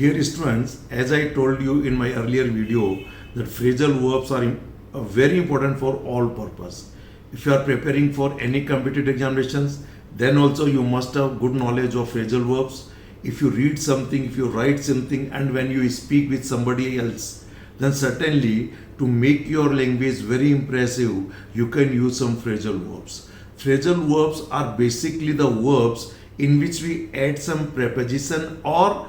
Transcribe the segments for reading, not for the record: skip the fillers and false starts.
Dear students, as I told you in my earlier video, that phrasal verbs are very important for all purpose. If you are preparing for any competitive examinations, then also you must have good knowledge of phrasal verbs. If you read something, if you write something, and when you speak with somebody else, then certainly to make your language very impressive, you can use some phrasal verbs. Phrasal verbs are basically the verbs in which we add some preposition or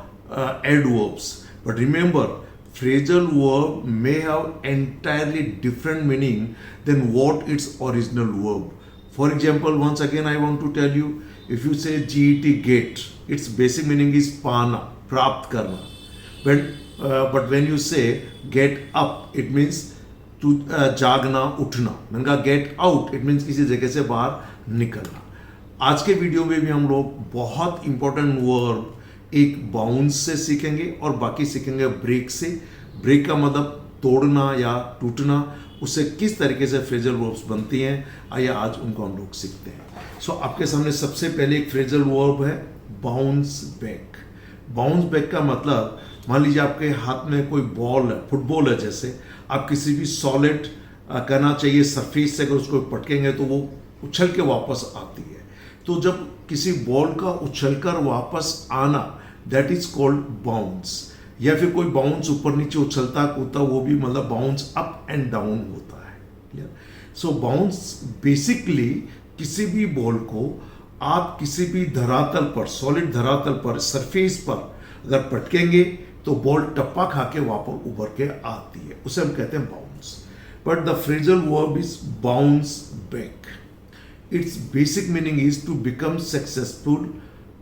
adverbs. But remember, phrasal verb may have entirely different meaning than what its original verb. For example, once again I want to tell you, if you say get, its basic meaning is pana, प्राप्त करना. But when you say get up, it means to जागना, उठना. मैंने कहा get out, it means किसी जगह से बाहर निकलना. आज के वीडियो में भी हम लोग बहुत इंपॉर्टेंट वर्ब एक बाउंस से सीखेंगे और बाकी सीखेंगे ब्रेक से. ब्रेक का मतलब तोड़ना या टूटना. उससे किस तरीके से फ्रेजल वर्ब्स बनती हैं, आइए आज उनको हम लोग सीखते हैं. सो आपके सामने सबसे पहले एक फ्रेजल वर्ब है बाउंस बैक. बाउंस बैक का मतलब, मान लीजिए आपके हाथ में कोई बॉल है, फुटबॉल है जैसे, आप किसी भी सॉलिड कहना चाहिए सरफेस से अगर उसको पटकेंगे तो वो उछल के वापस आती है. तो जब किसी बॉल का उछलकर वापस आना, दैट इज कॉल्ड बाउंस. या फिर कोई बाउंस ऊपर नीचे उछलता कूदता, वो भी मतलब बाउंस अप एंड डाउन होता है. सो बाउंस बेसिकली किसी भी बॉल को आप किसी भी धरातल पर, सॉलिड धरातल पर, सरफेस पर अगर पटकेंगे तो बॉल टप्पा खा के वापस उभर के आती है. उसे हम कहते हैं bounce. But the phrasal verb is bounce back. Its basic meaning is to become successful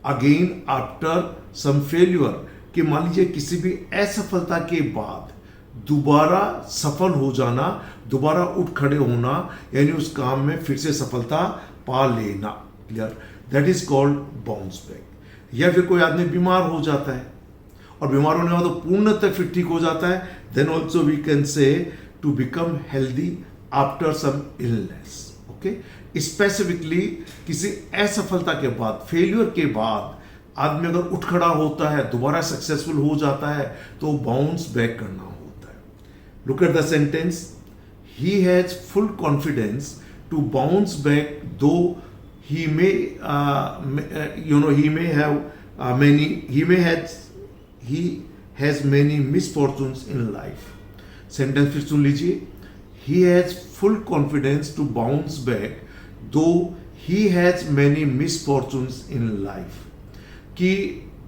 again after some failure. कि मान लीजिए किसी भी असफलता के बाद दोबारा सफल हो जाना, दोबारा उठ खड़े होना, यानी उस काम में फिर से सफलता पा लेना. Clear? That is called bounce back. या फिर कोई आदमी बीमार हो जाता है और बीमार होने के बाद पूर्णतः फिर ठीक हो जाता है, then also we can say to become healthy after some illness. Okay, specifically किसी असफलता के बाद, फेलियर के बाद आदमी अगर उठ खड़ा होता है, दोबारा सक्सेसफुल हो जाता है, तो बाउंस बैक करना होता है. Look at the sentence. He has full confidence to bounce back दो he may he has many misfortunes in life. Sentence फिर सुन लीजिए. He has full confidence to bounce back though he has many misfortunes in life. कि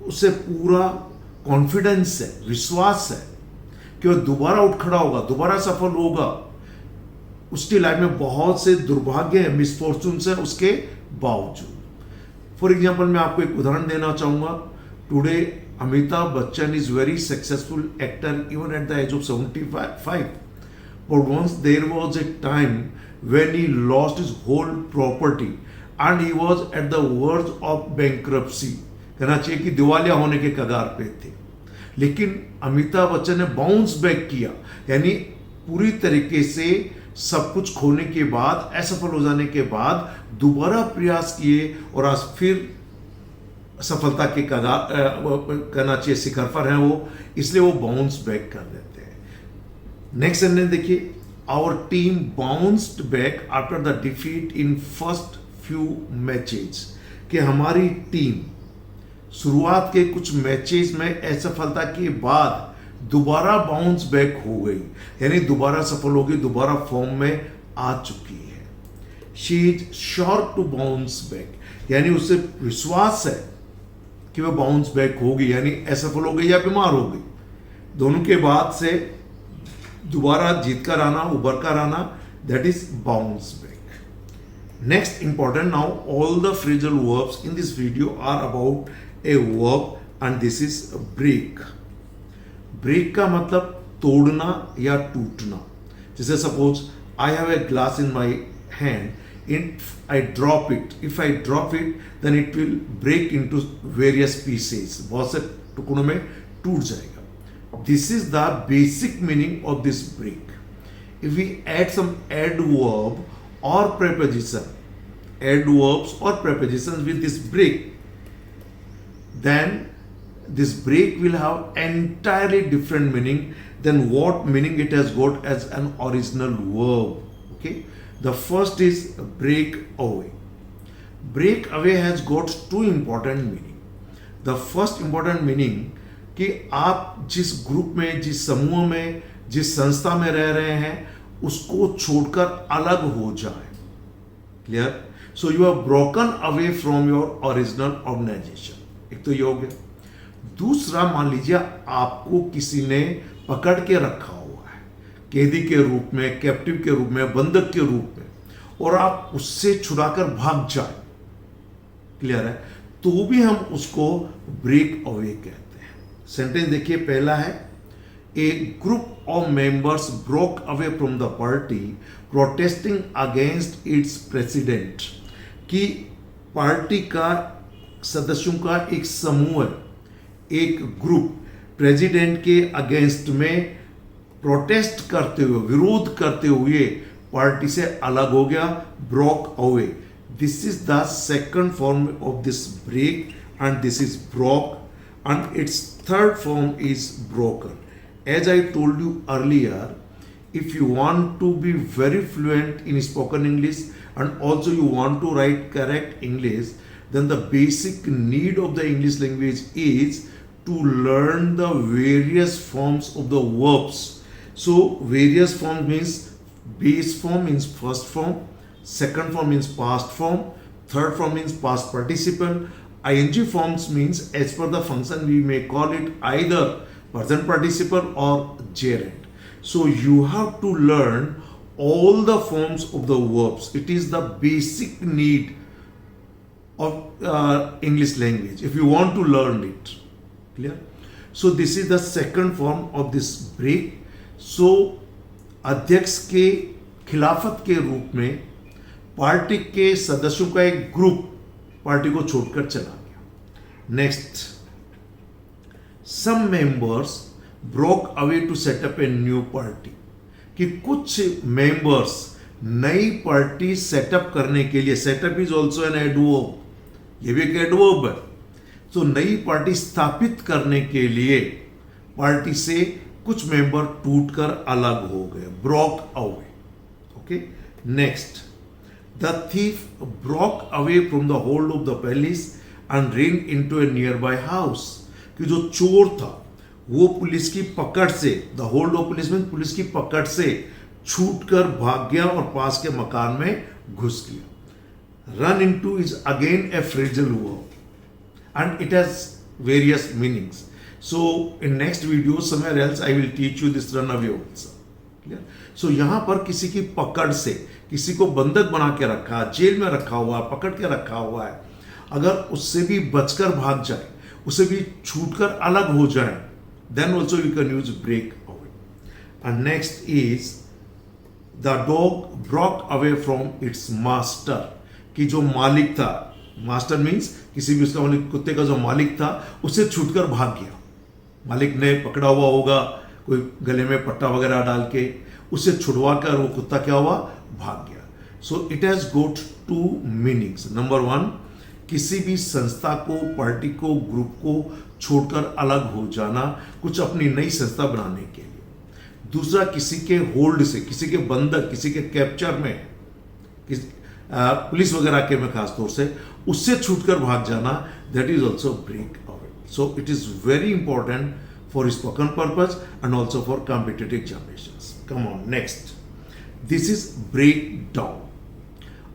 उसे पूरा confidence है, विश्वास है कि वह दोबारा उठ खड़ा होगा, दोबारा सफल होगा. उसकी लाइफ में बहुत से दुर्भाग्य है, मिसफॉर्चून्स है उसके बावजूद. फॉर एग्जाम्पल मैं आपको एक उदाहरण देना चाहूंगा. Today Amitabh Bachchan is very successful actor even at the age of 75. But once there was a time when he lost his whole property and he was at the verge of bankruptcy. कहना चाहिए कि दिवालिया होने के कगार पे थे. लेकिन अमिताभ बच्चन ने बाउंस बैक किया, यानी पूरी तरीके से सब कुछ खोने के बाद, असफल हो जाने के बाद दोबारा प्रयास किए और आज फिर सफलता के कगार, कहना चाहिए शिखर पर है वो, इसलिए वो बाउंस बैक कर देते हैं. नेक्स्ट सेंटेंस देखिए. Our team bounced back after the defeat in first few matches. कि हमारी टीम शुरुआत के कुछ मैचेस में असफलता के बाद दोबारा बाउंस बैक हो गई, यानी दोबारा सफल हो गई, दोबारा फॉर्म में आ चुकी है. She is sure to bounce back, यानी उसे विश्वास है कि वह बाउंस बैक होगी, यानी असफल हो गई या बीमार हो गई, दोनों के बाद से दोबारा जीत कर आना, उभर कर आना, that is bounce back. Next important, now all the phrasal verbs in this video are about a verb and this is break. Break का मतलब तोड़ना या टूटना. जैसे suppose I have a glass in my hand, if I drop it, then it will break into various pieces. बहुत से टुकड़ों में टूट जाएगा. This is the basic meaning of this break. If we add some adverb or preposition, adverbs or prepositions with this break, then this break will have entirely different meaning than what meaning it has got as an original verb. Okay, the first is break away. Break away has got two important meaning. The first important meaning कि आप जिस group में, जिस समूह में, जिस संस्था में रह रहे हैं उसको छोड़कर अलग हो जाए. Clear? So you are broken away from your original organization. एक तो ये हो गया. दूसरा, मान लीजिए आपको किसी ने पकड़ के रखा हुआ है कैदी के रूप में, कैप्टिव के रूप में, बंधक के रूप में, और आप उससे छुड़ाकर भाग जाए. क्लियर है? तो भी हम उसको ब्रेक अवे कहते हैं. सेंटेंस देखिए, पहला है a group of members broke away from the party protesting against its president. कि पार्टी का सदस्यों का एक समूह, एक ग्रुप प्रेसिडेंट के अगेंस्ट में प्रोटेस्ट करते हुए, विरोध करते हुए पार्टी से अलग हो गया, broke away. This is the second form of this break and this is broke and its third form is broken. As I told you earlier, if you want to be very fluent in spoken English and also you want to write correct English, then the basic need of the English language is to learn the various forms of the verbs. So various form means base form means first form, second form means past form, third form means past participle, ing forms means as per the function we may call it either present participle or gerund. So you have to learn all the forms of the verbs. It is the basic need of English language if you want to learn it. Clear? So this is the second form of this break. So अध्यक्ष के खिलाफत के रूप में party के सदस्यों का एक ग्रुप पार्टी को छोड़कर चला गया. Next, some members broke away to set up a new party. कि कुछ मेंबर्स नई पार्टी सेटअप करने के लिए, setup is also an adverb, ये भी एक एडवर्ब है, तो नई पार्टी स्थापित करने के लिए पार्टी से कुछ मेंबर टूटकर अलग हो गए, broke away. Okay, next, the thief broke away from the hold of the palace and rain into A near by house. कि जो चोर था वो पुलिस की पकड़ से, द होल्ड ऑफ पुलिस में पुलिस की पकड़ से छूटकर भाग गया और पास के मकान में घुस गया. Run into is again a phrasal verb and it has various meanings. So in next video somewhere else I will teach you this run away also. Clear? So यहां पर किसी की पकड़ से, किसी को बंधक बना के रखा, जेल में रखा हुआ, पकड़ के रखा हुआ है, अगर उससे भी बचकर भाग जाए, उसे भी छूटकर अलग हो जाए, then also you can use break away. And next is the dog broke away from its master. कि जो मालिक था, मास्टर मीन्स किसी भी उसका मालिक, कुत्ते का जो मालिक था उससे छूटकर भाग गया. मालिक ने पकड़ा हुआ होगा, कोई गले में पट्टा वगैरह डाल के उसे छुड़वा कर वो कुत्ता क्या हुआ, भाग गया. So it has got two meanings. Number one, किसी भी संस्था को, पार्टी को, ग्रुप को छोड़कर अलग हो जाना, कुछ अपनी नई संस्था बनाने के लिए. दूसरा, किसी के होल्ड से, किसी के बंधक, किसी के कैप्चर में, पुलिस वगैरह के में खास तौर से, उससे छूटकर भाग जाना, that is also break away. So it is very important for spoken purpose and also for competitive examinations. Come on, next, this is break down.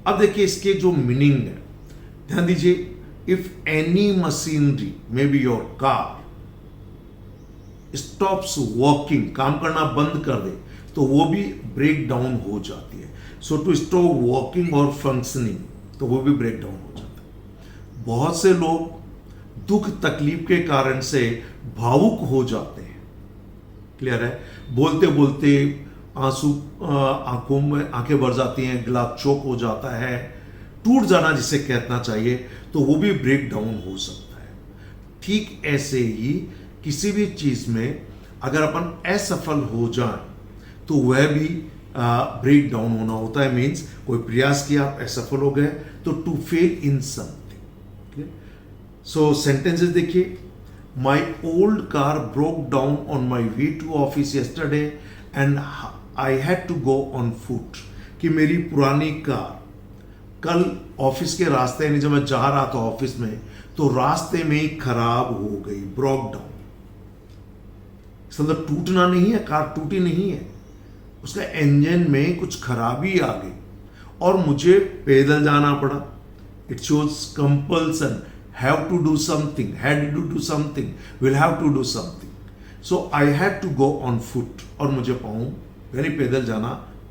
अब देखिए इसके जो मीनिंग है, ध्यान दीजिए. If any machinery, may be your car, stops working, काम करना बंद कर दे, तो वो भी ब्रेक डाउन हो जाती है. सो टू स्टॉप वर्किंग और फंक्शनिंग, तो वो भी ब्रेक डाउन हो जाता है. बहुत से लोग दुख तकलीफ के कारण से भावुक हो जाते हैं. क्लियर है? बोलते बोलते आंसू आंखों में, आंखें भर जाती हैं, गला चोक हो जाता है, टूट जाना जिसे कहना चाहिए, तो वो भी ब्रेक डाउन हो सकता है. ठीक ऐसे ही किसी भी चीज में अगर अपन असफल हो जाए तो वह भी ब्रेक डाउन होना होता है. मीन्स कोई प्रयास किया, आप असफल हो गए, तो to fail in something. So sentences देखिए. My old car broke down on my way to office yesterday and I had to go on foot. कि मेरी पुरानी कार कल ऑफिस के रास्ते यानी जब मैं जा रहा था ऑफिस में तो रास्ते में ही खराब हो गई, ब्रोक डाउन। मतलब टूटना नहीं है, कार टूटी नहीं है, उसका इंजन में कुछ खराबी आ गई और मुझे पैदल जाना पड़ा। It shows compulsion, have to do something, had to do something, will have to do something. So I had to go on foot और मुझे यानी पैदल जाना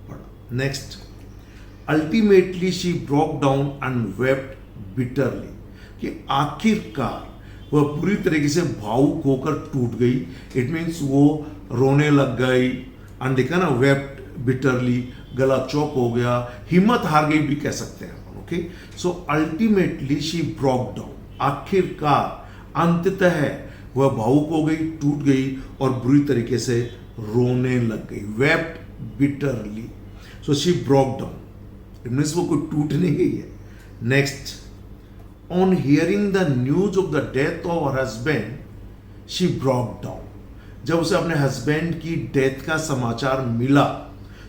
पड़ा। Next, ultimately she broke down and wept bitterly, कि आखिरकार वह पूरी तरीके से भावुक होकर टूट गई। इट मीन्स वो रोने लग गई। एंड देखा ना, वेप्ट बिटरली, गला चौक हो गया, हिम्मत हार गई भी कह सकते हैं। Okay, so ultimately she broke down, आखिरकार, अंततः वह भावुक हो गई, टूट गई और बुरी तरीके से रोने लग गई। Wept bitterly, so she broke down, it means वो कोई टूट नहीं गई है। Next, on hearing the news of the death of her husband she broke down, जब उसे अपने हस्बैंड की डेथ का समाचार मिला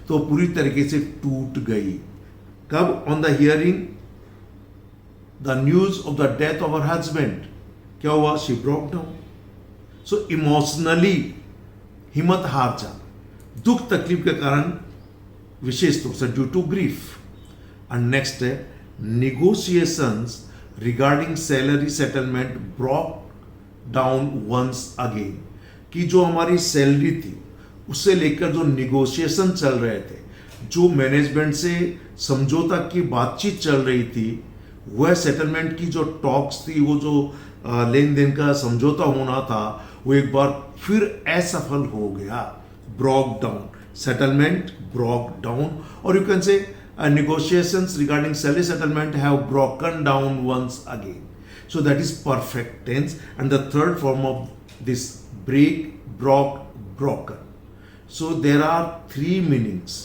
तो पूरी तरीके से टूट गई। कब? On the hearing the news of the death of her husband, क्या हुआ? She broke down. So emotionally हिम्मत हार जाना, दुख तकलीफ के कारण, विशेष तौर से due to grief. And next है, negotiations regarding salary settlement broke down once again, कि जो हमारी सैलरी थी उससे लेकर जो निगोशिएशन चल रहे थे, जो मैनेजमेंट से समझौता की बातचीत चल रही थी, वह सेटलमेंट की जो टॉक्स थी, वो जो लेन देन का समझौता होना था, वो एक बार फिर असफल हो गया। Broke down, settlement broke down, और you can say negotiations regarding salary settlement have broken down once again. So that is perfect tense. And the third form of this, break, broke, broken. So there are three meanings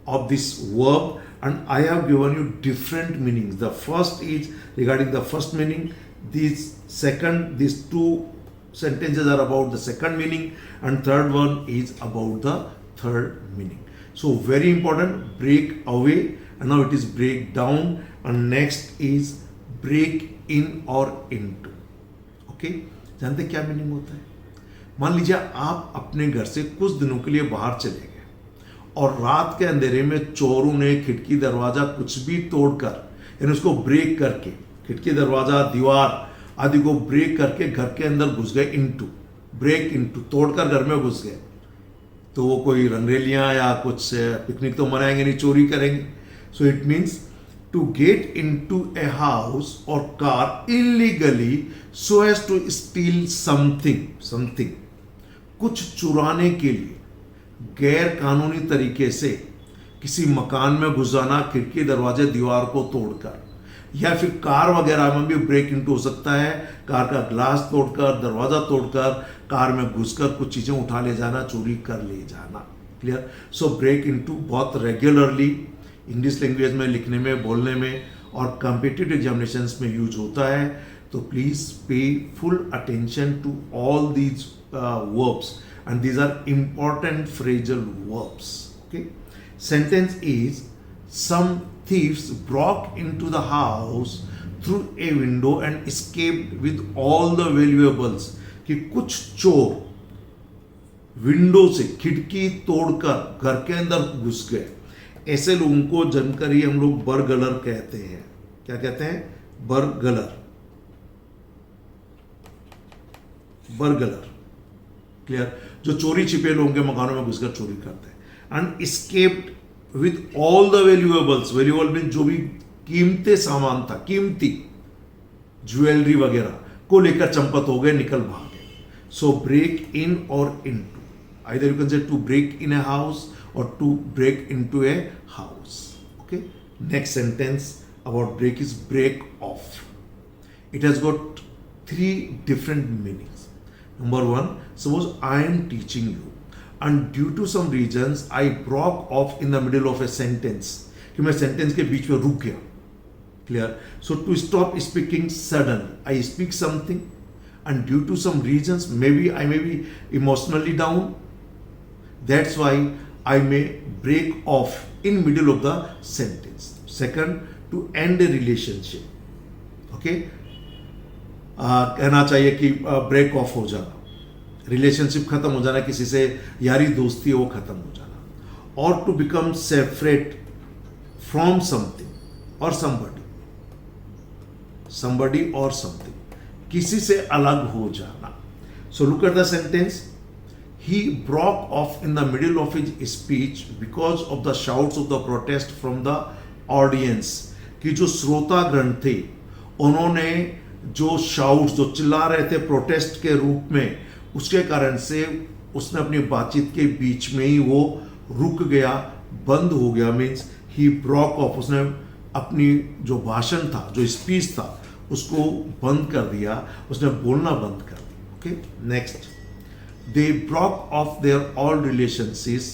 of this verb and I have given you different meanings. The first is regarding the first meaning. These two sentences are about the second meaning and third one is about the third meaning. So very important, break away, and now it is break down, and next is break in or into. Okay, जानते क्या meaning होता है? मान लीजिए आप अपने घर से कुछ दिनों के लिए बाहर चले गए और रात के अंधेरे में चोरों ने खिड़की दरवाजा कुछ भी तोड़कर, यानी उसको ब्रेक करके, खिड़की दरवाजा दीवार आदि को ब्रेक करके घर के अंदर घुस गए। इनटू, ब्रेक इनटू, तोड़कर घर में घुस गए। तो वो कोई रंगरेलियां या कुछ पिकनिक तो मनाएंगे नहीं, चोरी करेंगे। So it means to get into a house और car illegally so as to steal something, कुछ चुराने के लिए गैर कानूनी तरीके से किसी मकान में घुस जाना, खिड़की दरवाजे दीवार को तोड़कर, या फिर कार वगैरह में भी ब्रेक इनटू हो सकता है, कार का ग्लास तोड़कर, दरवाजा तोड़कर, कार में घुसकर कुछ चीजें उठा ले जाना, चोरी कर ले जाना। क्लियर? सो ब्रेक इनटू बहुत रेगुलरली इंग्लिश लैंग्वेज में लिखने में, बोलने में और कॉम्पिटिटिव एग्जामिनेशंस में यूज होता है। तो please pay full attention to all these verbs and these are important phrasal verbs. Okay, sentence is some thieves broke into the house through a window and escaped with all the valuables, कि कुछ चोर window से, खिड़की तोड़कर घर के अंदर घुस गए। ऐसे लोगों को जनकर ही हम लोग बरगलर कहते हैं। क्या कहते हैं? बरगलर, बरगलर। क्लियर? जो चोरी छिपे लोगों के मकानों में घुसकर चोरी करते हैं। And escaped with all the valuables, valuable mean जो भी कीमती सामान था, कीमती ज्वेलरी वगैरह को लेकर चंपत हो गए, निकल भागे। सो ब्रेक इन और into, either you can say to break in a house और to break into a house. Okay, next sentence about break is break off. It has got three different meanings. Number one, suppose I am teaching you and due to some reasons I broke off in the middle of a sentence, कि मैं sentence के बीच में रुक गया. Clear? So to stop speaking suddenly, I speak something and due to some reasons, maybe I may be emotionally down. That's why I may break off in middle of the sentence. Second, to end a relationship. Okay, कहना चाहिए कि break of हो जाना, relationship खत्म हो जाना, किसी से यारी दोस्ती वो खत्म हो जाना. और to become separate from something और somebody or something, किसी से अलग हो जाना. So look at the sentence. He broke off in the middle of his speech because of the shouts of the protest from the audience. कि जो श्रोतागण थे उन्होंने जो शाउट्स, जो चिल्ला रहे थे प्रोटेस्ट के रूप में, उसके कारण से उसने अपनी बातचीत के बीच में ही वो रुक गया, बंद हो गया. मीन्स ही ब्रॉक ऑफ, उसने अपनी जो भाषण था, जो स्पीच था, उसको बंद कर दिया, उसने बोलना बंद कर दिया. Okay, next. They Brock of their all relationships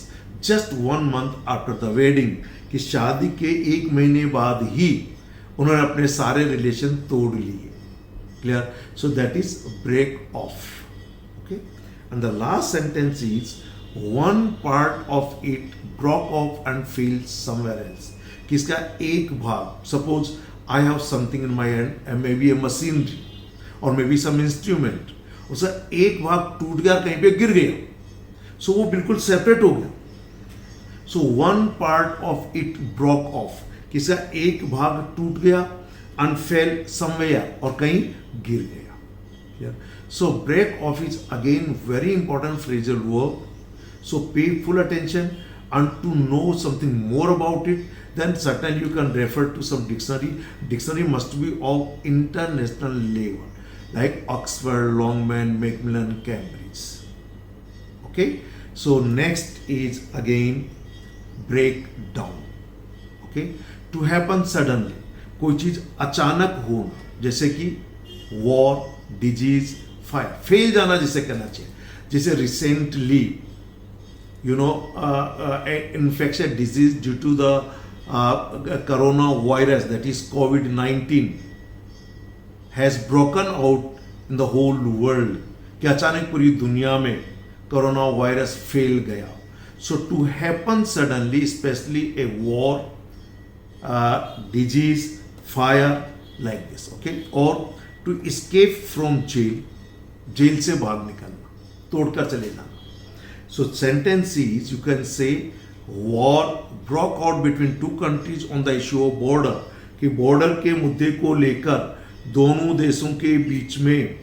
just 1 month after the wedding. कि शादी के 1 महीने बाद ही उन्होंने अपने सारे रिलेशन तोड़ लिए. Clear? So that is break off. Okay, and the last sentence is one part of it broke off and fell somewhere else. कि इसका एक भाग, suppose I have something in my hand, and maybe a machinery or maybe some instrument, उसका एक भाग टूट गया, कहीं पे गिर गया, so वो बिल्कुल सेपरेट हो गया. So one part of it broke off, कि इसका एक भाग टूट गया, and fell somewhere, और कहीं गिर गया. Yeah. So break off is again very important phrasal verb. So pay full attention, and to know something more about it, then certainly you can refer to some dictionary. Dictionary must be of international level, like Oxford, Longman, Macmillan, Cambridge. Okay, so next is again break down. Okay, to happen suddenly, कोई चीज अचानक होना, जैसे कि war, disease, fire. Fail जाना जिसे कहना चाहिए, जैसे recently infectious disease due to the coronavirus, that is COVID-19, has broken out in the whole world. कि अचानक पूरी दुनिया में कोरोना वायरस फैल गया. So to happen suddenly, especially a war, disease, fire, like this. Okay, or to escape from jail, jail से भाग निकलना, तोड़कर चले जाना. So sentence is, you can say war broke out between two countries on the issue of border. कि border के मुद्दे को लेकर दोनों देशों के बीच में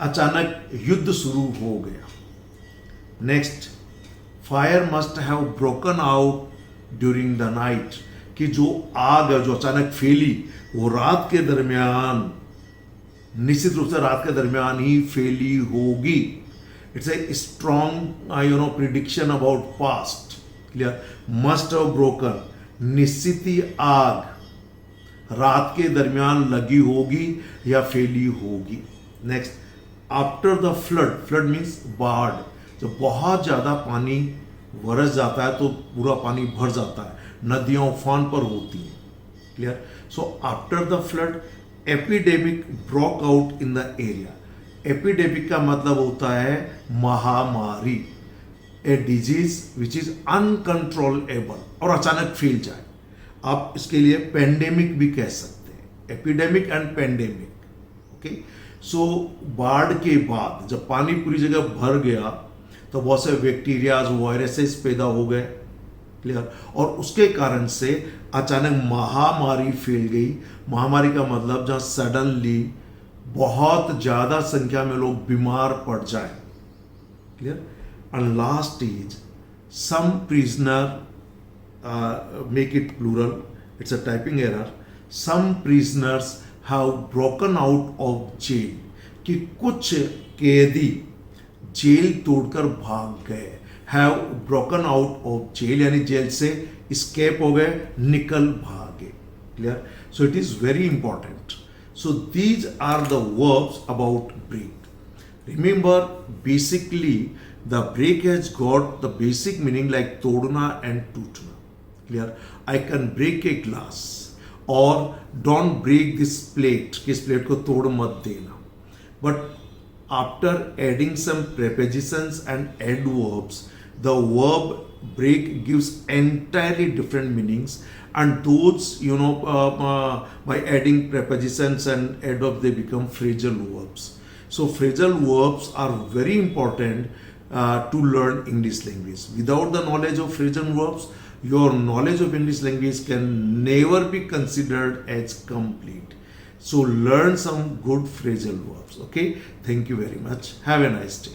अचानक युद्ध शुरू हो गया. Next, fire must have broken out during the night. कि जो आग है जो अचानक फैली, वो रात के दरमियान, निश्चित रूप से रात के दरमियान ही फैली होगी. It's a strong, prediction about past. Clear? Must have broken. निश्चित ही आग रात के दरमियान लगी होगी या फैली होगी. Next, after the flood. Flood means बाढ़. जब बहुत ज़्यादा पानी बरस जाता है तो पूरा पानी भर जाता है, नदियाँ उफान पर होती हैं. Clear? So after the flood, epidemic broke out in the area. Epidemic का मतलब होता है महामारी, a disease which is uncontrollable, और अचानक फैल जाए. आप इसके लिए पेंडेमिक भी कह सकते हैं, एपिडेमिक एंड पेंडेमिक. ओके, सो बाढ़ के बाद जब पानी पूरी जगह भर गया तो बहुत से बैक्टीरियाज, वायरसेस पैदा हो गए. क्लियर? और उसके कारण से अचानक महामारी फैल गई. महामारी का मतलब जहाँ सडनली बहुत ज़्यादा संख्या में लोग बीमार पड़ जाए. Clear? And last is some prisoner, make it plural, it's a typing error. Some prisoners have broken out of jail. कि कुछ कैदी जेल तोड़कर भाग गए. Have broken out of jail यानी जेल से स्केप हो गए, निकल भागे. Clear? So it is very important. So these are the verbs about break. Remember, basically the break has got the basic meaning like todna and tutna. Clear? I can break a glass, or don't break this plate. कि इस plate को तोड़ मत देना. But after adding some prepositions and adverbs, the verb break gives entirely different meanings, and those by adding prepositions and adverbs they become phrasal verbs. So phrasal verbs are very important to learn English language. Without the knowledge of phrasal verbs, your knowledge of English language can never be considered as complete. So learn some good phrasal verbs. Okay, thank you very much. Have a nice day.